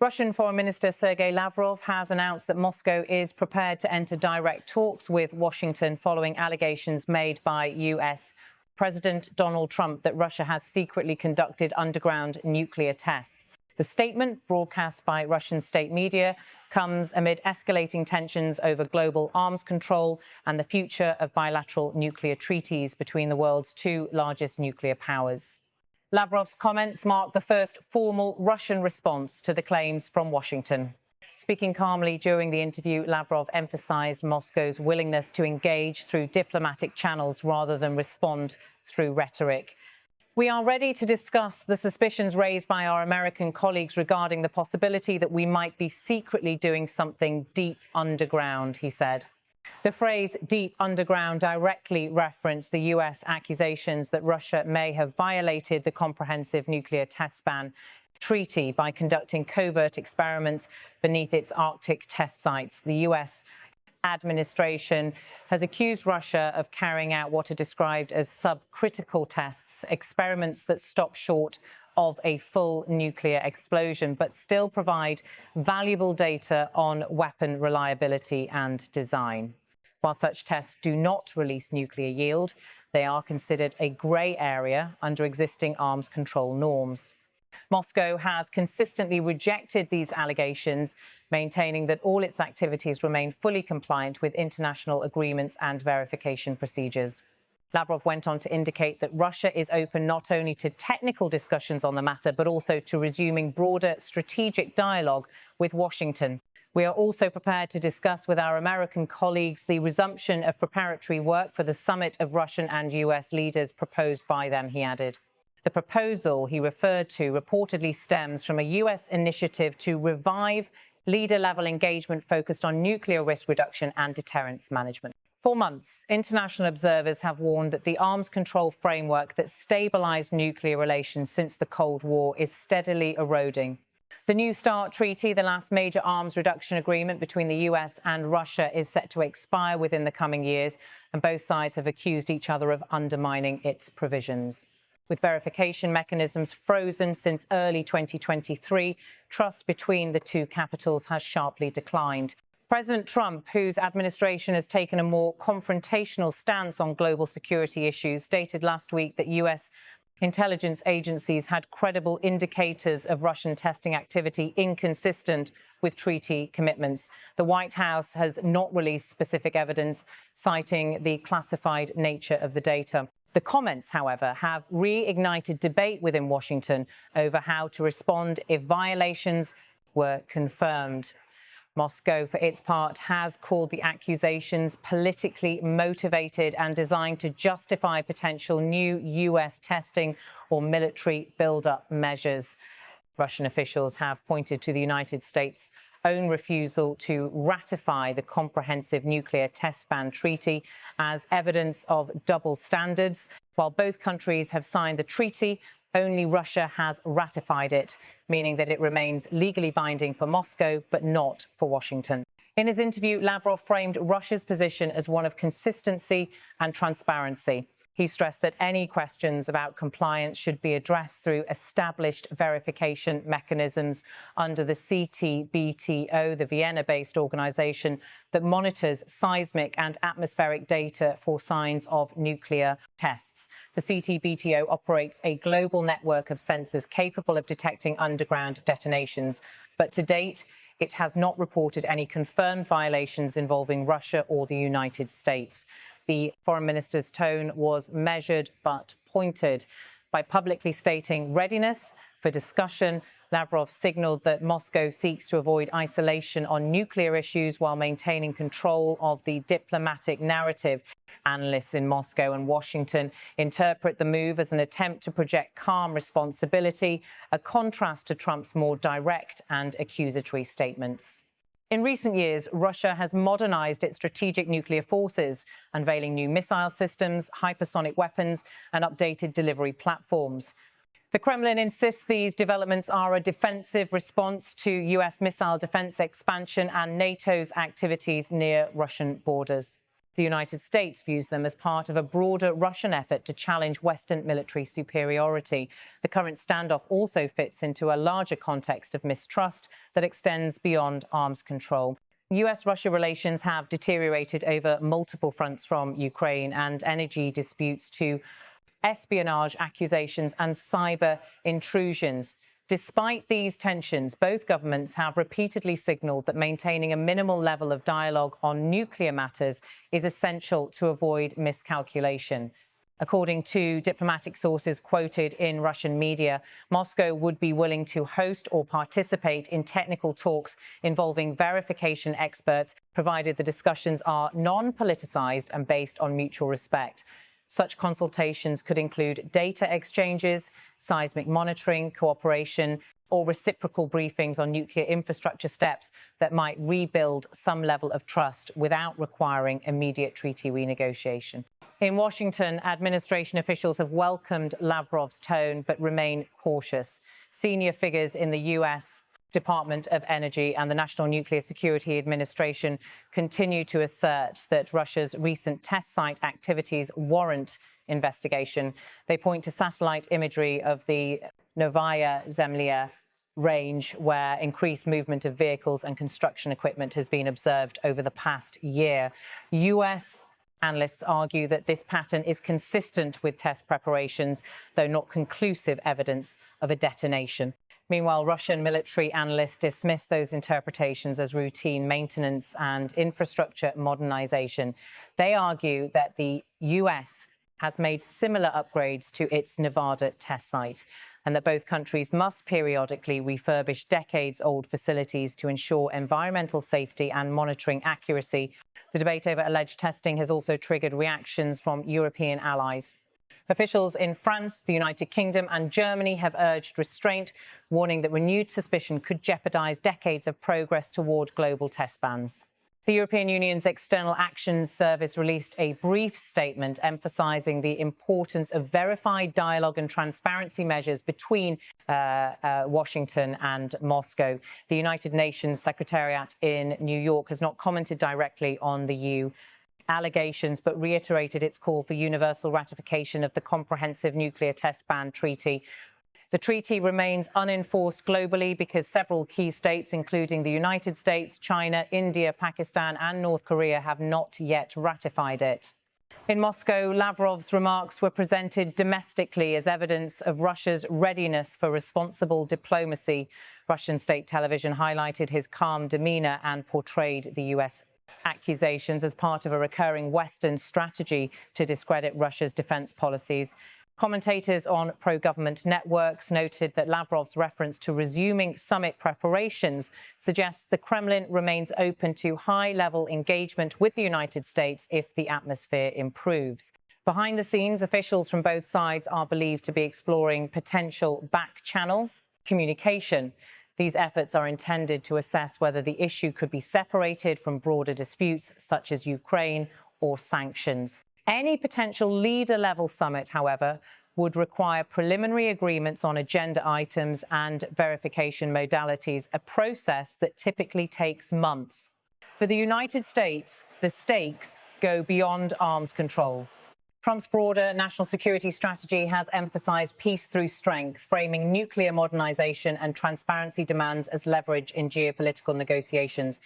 Russian Foreign Minister Sergei Lavrov has announced that Moscow is prepared to enter direct talks with Washington following allegations made by US President Donald Trump that Russia has secretly conducted underground nuclear tests. The statement, broadcast by Russian state media, comes amid escalating tensions over global arms control and the future of bilateral nuclear treaties between the world's two largest nuclear powers. Lavrov's comments mark the first formal Russian response to the claims from Washington. Speaking calmly during the interview, Lavrov emphasized Moscow's willingness to engage through diplomatic channels rather than respond through rhetoric. We are ready to discuss the suspicions raised by our American colleagues regarding the possibility that we might be secretly doing something deep underground, he said. The phrase deep underground directly referenced the US accusations that Russia may have violated the Comprehensive Nuclear Test Ban treaty by conducting covert experiments beneath its Arctic test sites. The US administration has accused Russia of carrying out what are described as subcritical tests, experiments that stop short of a full nuclear explosion, but still provide valuable data on weapon reliability and design. While such tests do not release nuclear yield, they are considered a grey area under existing arms control norms. Moscow has consistently rejected these allegations, maintaining that all its activities remain fully compliant with international agreements and verification procedures. Lavrov went on to indicate that Russia is open not only to technical discussions on the matter, but also to resuming broader strategic dialogue with Washington. We are also prepared to discuss with our American colleagues the resumption of preparatory work for the summit of Russian and US leaders proposed by them, he added. The proposal he referred to reportedly stems from a US initiative to revive leader-level engagement focused on nuclear risk reduction and deterrence management. For months, international observers have warned that the arms control framework that stabilized nuclear relations since the Cold War is steadily eroding. The New START treaty, the last major arms reduction agreement between the US and Russia, is set to expire within the coming years, and both sides have accused each other of undermining its provisions. With verification mechanisms frozen since early 2023, trust between the two capitals has sharply declined. President Trump, whose administration has taken a more confrontational stance on global security issues, stated last week that US intelligence agencies had credible indicators of Russian testing activity inconsistent with treaty commitments. The White House has not released specific evidence, citing the classified nature of the data. The comments, however, have reignited debate within Washington over how to respond if violations were confirmed. Moscow, for its part, has called the accusations politically motivated and designed to justify potential new US testing or military build-up measures. Russian officials have pointed to the United States' own refusal to ratify the Comprehensive Nuclear Test Ban treaty as evidence of double standards. While both countries have signed the treaty, only Russia has ratified it, meaning that it remains legally binding for Moscow, but not for Washington. In his interview, Lavrov framed Russia's position as one of consistency and transparency. He stressed that any questions about compliance should be addressed through established verification mechanisms under the CTBTO, the Vienna-based organization that monitors seismic and atmospheric data for signs of nuclear tests. The CTBTO operates a global network of sensors capable of detecting underground detonations, but to date, it has not reported any confirmed violations involving Russia or the United States. The foreign minister's tone was measured but pointed. By publicly stating readiness for discussion, Lavrov signaled that Moscow seeks to avoid isolation on nuclear issues while maintaining control of the diplomatic narrative. Analysts in Moscow and Washington interpret the move as an attempt to project calm responsibility, a contrast to Trump's more direct and accusatory statements. In recent years, Russia has modernized its strategic nuclear forces, unveiling new missile systems, hypersonic weapons, and updated delivery platforms. The Kremlin insists these developments are a defensive response to US missile defense expansion and NATO's activities near Russian borders. The United States views them as part of a broader Russian effort to challenge Western military superiority. The current standoff also fits into a larger context of mistrust that extends beyond arms control. US-Russia relations have deteriorated over multiple fronts, from Ukraine and energy disputes to espionage accusations and cyber intrusions. Despite these tensions, both governments have repeatedly signaled that maintaining a minimal level of dialogue on nuclear matters is essential to avoid miscalculation. According to diplomatic sources quoted in Russian media, Moscow would be willing to host or participate in technical talks involving verification experts, provided the discussions are non-politicized and based on mutual respect. Such consultations could include data exchanges, seismic monitoring, cooperation, or reciprocal briefings on nuclear infrastructure steps that might rebuild some level of trust without requiring immediate treaty renegotiation. In Washington, administration officials have welcomed Lavrov's tone but remain cautious. Senior figures in the US Department of Energy and the National Nuclear Security Administration continue to assert that Russia's recent test site activities warrant investigation. They point to satellite imagery of the Novaya Zemlya range, where increased movement of vehicles and construction equipment has been observed over the past year. US analysts argue that this pattern is consistent with test preparations, though not conclusive evidence of a detonation. Meanwhile, Russian military analysts dismiss those interpretations as routine maintenance and infrastructure modernization. They argue that the US has made similar upgrades to its Nevada test site, and that both countries must periodically refurbish decades-old facilities to ensure environmental safety and monitoring accuracy. The debate over alleged testing has also triggered reactions from European allies. Officials in France, the United Kingdom and Germany have urged restraint, warning that renewed suspicion could jeopardize decades of progress toward global test bans. The European Union's External Action Service released a brief statement emphasizing the importance of verified dialogue and transparency measures between Washington and Moscow. The United Nations Secretariat in New York has not commented directly on the EU allegations, but reiterated its call for universal ratification of the Comprehensive Nuclear Test Ban Treaty. The treaty remains unenforced globally because several key states, including the United States, China, India, Pakistan and North Korea, have not yet ratified it. In Moscow, Lavrov's remarks were presented domestically as evidence of Russia's readiness for responsible diplomacy. Russian state television highlighted his calm demeanor and portrayed the US accusations as part of a recurring Western strategy to discredit Russia's defense policies. Commentators on pro-government networks noted that Lavrov's reference to resuming summit preparations suggests the Kremlin remains open to high-level engagement with the United States if the atmosphere improves. Behind the scenes, officials from both sides are believed to be exploring potential back-channel communication. These efforts are intended to assess whether the issue could be separated from broader disputes such as Ukraine or sanctions. Any potential leader-level summit, however, would require preliminary agreements on agenda items and verification modalities, a process that typically takes months. For the United States, the stakes go beyond arms control. Trump's broader national security strategy has emphasized peace through strength, framing nuclear modernization and transparency demands as leverage in geopolitical negotiations.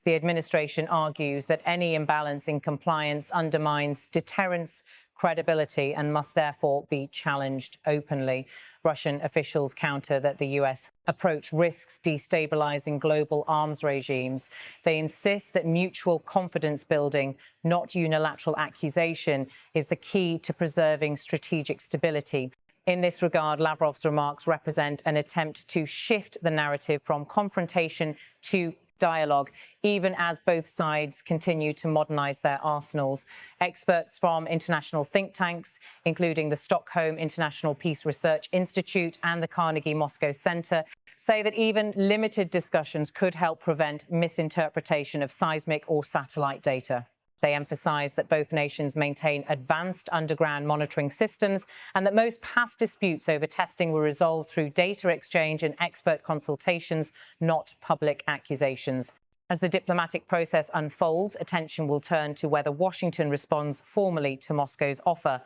The administration argues that any imbalance in compliance undermines deterrence credibility and must therefore be challenged openly. Russian officials counter that the US approach risks destabilizing global arms regimes. They insist that mutual confidence building, not unilateral accusation, is the key to preserving strategic stability. In this regard, Lavrov's remarks represent an attempt to shift the narrative from confrontation to dialogue, even as both sides continue to modernize their arsenals. Experts from international think tanks, including the Stockholm International Peace Research Institute and the Carnegie Moscow Center, say that even limited discussions could help prevent misinterpretation of seismic or satellite data. They emphasize that both nations maintain advanced underground monitoring systems and that most past disputes over testing were resolved through data exchange and expert consultations, not public accusations. As the diplomatic process unfolds, attention will turn to whether Washington responds formally to Moscow's offer.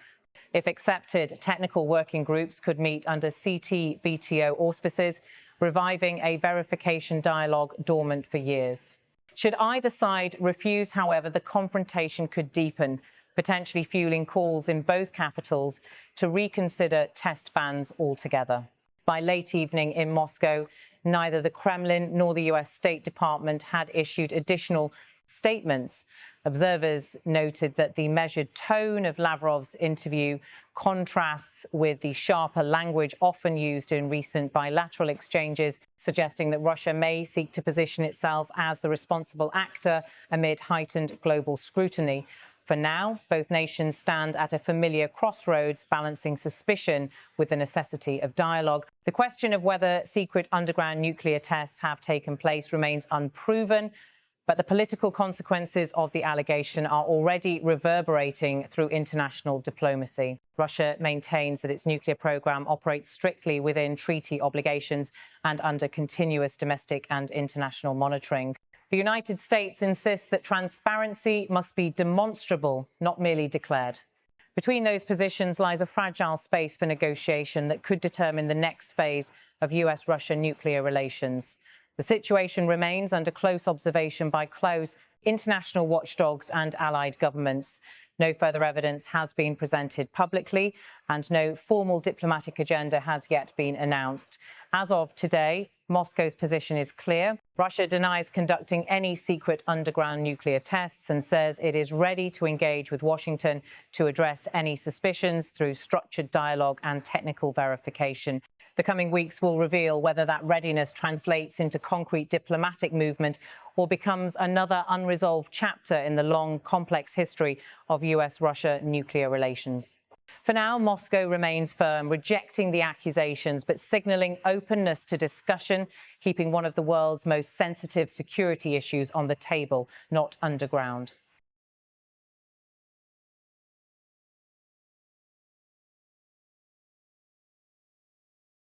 If accepted, technical working groups could meet under CTBTO auspices, reviving a verification dialogue dormant for years. Should either side refuse, however, the confrontation could deepen, potentially fueling calls in both capitals to reconsider test bans altogether. By late evening in Moscow, neither the Kremlin nor the US State Department had issued additional statements. Observers noted that the measured tone of Lavrov's interview contrasts with the sharper language often used in recent bilateral exchanges, suggesting that Russia may seek to position itself as the responsible actor amid heightened global scrutiny. For now, both nations stand at a familiar crossroads, balancing suspicion with the necessity of dialogue. The question of whether secret underground nuclear tests have taken place remains unproven, but the political consequences of the allegation are already reverberating through international diplomacy. Russia maintains that its nuclear program operates strictly within treaty obligations and under continuous domestic and international monitoring. The United States insists that transparency must be demonstrable, not merely declared. Between those positions lies a fragile space for negotiation that could determine the next phase of US-Russia nuclear relations. The situation remains under close observation by close international watchdogs and allied governments. No further evidence has been presented publicly, and no formal diplomatic agenda has yet been announced. As of today, Moscow's position is clear. Russia denies conducting any secret underground nuclear tests and says it is ready to engage with Washington to address any suspicions through structured dialogue and technical verification. The coming weeks will reveal whether that readiness translates into concrete diplomatic movement or becomes another unresolved chapter in the long, complex history of US-Russia nuclear relations. For now, Moscow remains firm, rejecting the accusations, but signaling openness to discussion, keeping one of the world's most sensitive security issues on the table, not underground.